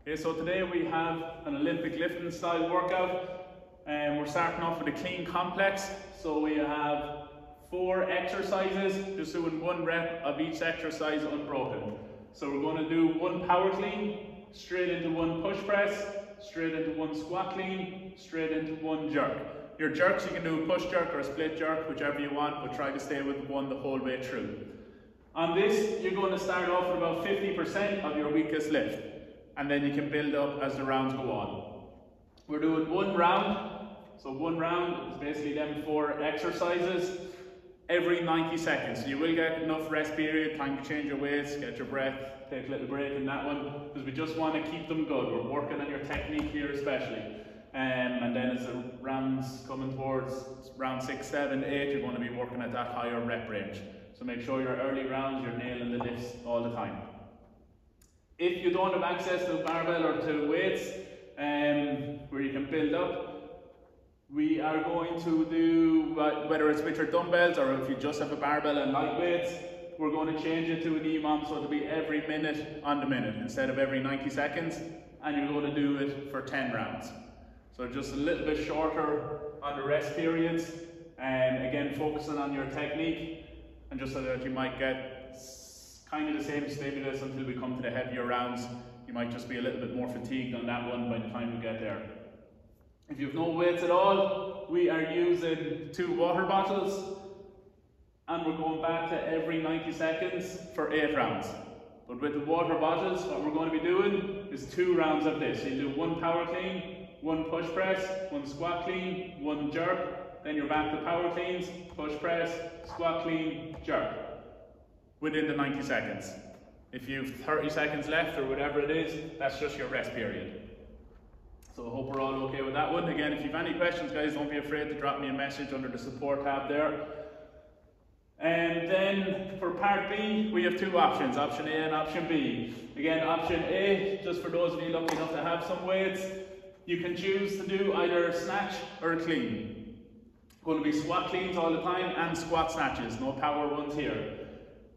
Okay, so today we have an Olympic lifting style workout, and we're starting off with a clean complex. So we have 4 exercises, just doing 1 rep of each exercise unbroken. So we're going to do 1 power clean, straight into 1 push press, straight into 1 squat clean, straight into 1 jerk. Your jerks, you can do a push jerk or a split jerk, whichever you want, but try to stay with 1 the whole way through. On this, you're going to start off with about 50% of your weakest lift, and then you can build up as the rounds go on. We're doing 1 round, so 1 round is basically them 4 exercises every 90 seconds. So you will get enough rest period, time to change your weights, get your breath, take a little break in that one, because we just want to keep them good. We're working on your technique here especially. And then as the rounds coming towards round 6, 7, 8, you're going to be working at that higher rep range. So make sure your early rounds, you're nailing the lifts all the time. If you don't have access to a barbell or to weights where you can build up, we are going to do, whether it's with your dumbbells or if you just have a barbell and light weights, we're going to change it to an EMOM, so it'll be every minute on the minute instead of every 90 seconds, and you're going to do it for 10 rounds. So just a little bit shorter on the rest periods, and again focusing on your technique, and just so that you might get kind of the same stimulus until we come to the heavier rounds. You might just be a little bit more fatigued on that one by the time we get there. If you have no weights at all, we are using 2 water bottles, and we're going back to every 90 seconds for 8 rounds. But with the water bottles, what we're going to be doing is 2 rounds of this. So you do 1 power clean, 1 push press, 1 squat clean, 1 jerk, then you're back to power cleans, push press, squat clean, jerk, within the 90 seconds. If you've 30 seconds left or whatever it is, that's just your rest period. So I hope we're all okay with that one. Again, if you have any questions, guys, don't be afraid to drop me a message under the support tab there. And then for part B, we have 2 options, option A and option B. Again, option A, just for those of you lucky enough to have some weights, you can choose to do either a snatch or a clean. Going to be squat cleans all the time and squat snatches, no power ones here.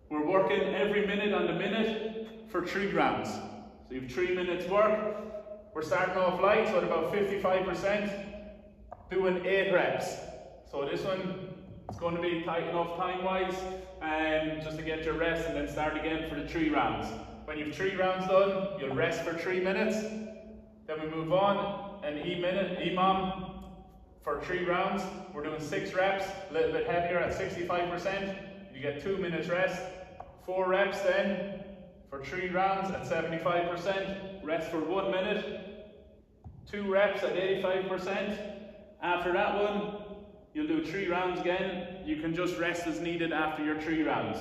We're working every minute on the minute for 3 rounds. So you have 3 minutes work. We're starting off light, so at about 55%, doing 8 reps. So this one is going to be tight enough time-wise, and just to get your rest and then start again for the 3 rounds. When you have 3 rounds done, you'll rest for 3 minutes. Then we move on, an EMOM for 3 rounds. We're doing 6 reps, a little bit heavier at 65%. You get 2 minutes rest. 4 reps then for 3 rounds at 75%. Rest for 1 minute. 2 reps at 85%. After that one, you'll do 3 rounds again. You can just rest as needed after your 3 rounds.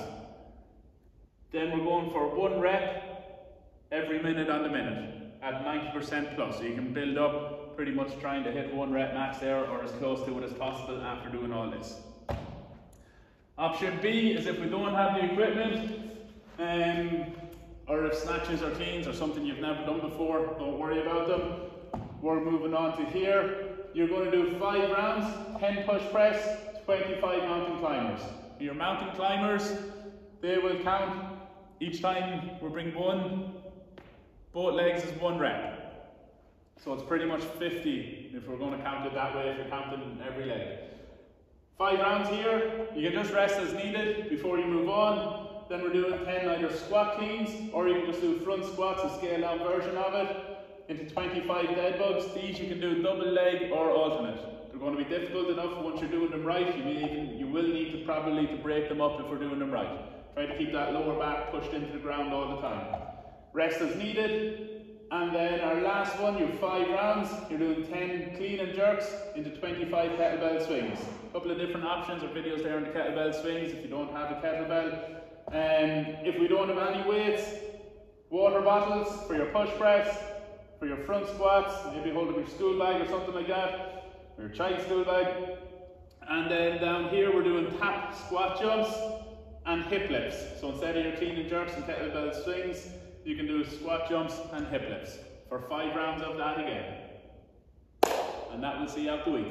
Then we're going for 1 rep every minute on the minute at 90% plus. So you can build up, pretty much trying to hit 1 rep max there, or as close to it as possible after doing all this. Option B is if we don't have the equipment, or if snatches or cleans are something you've never done before, don't worry about them. We're moving on to here. You're going to do 5 rounds, 10 push press, 25 mountain climbers. Your mountain climbers, they will count each time we bring 1, both legs is 1 rep. So it's pretty much 50 if we're going to count it that way, if you're counting every leg. 5 rounds here, you can just rest as needed before you move on. Then we're doing 10 either squat cleans, or you can just do front squats, a scaled down version of it, into 25 dead bugs. These you can do double leg or alternate. They're going to be difficult enough once you're doing them right. You will need to probably break them up if we're doing them right. Try to keep that lower back pushed into the ground all the time. Rest as needed. And then our last one, you have 5 rounds. You're doing 10 clean and jerks into 25 kettlebell swings. A couple of different options or videos there on the kettlebell swings if you don't have a kettlebell. If we don't have any weights, water bottles for your push press, for your front squats, maybe hold up your school bag or something like that, or your child school bag. And then down here we're doing tap squat jumps and hip lifts. So instead of your clean and jerks and kettlebell swings, you can do squat jumps and hip lifts for 5 rounds of that again. And that will see you out the week.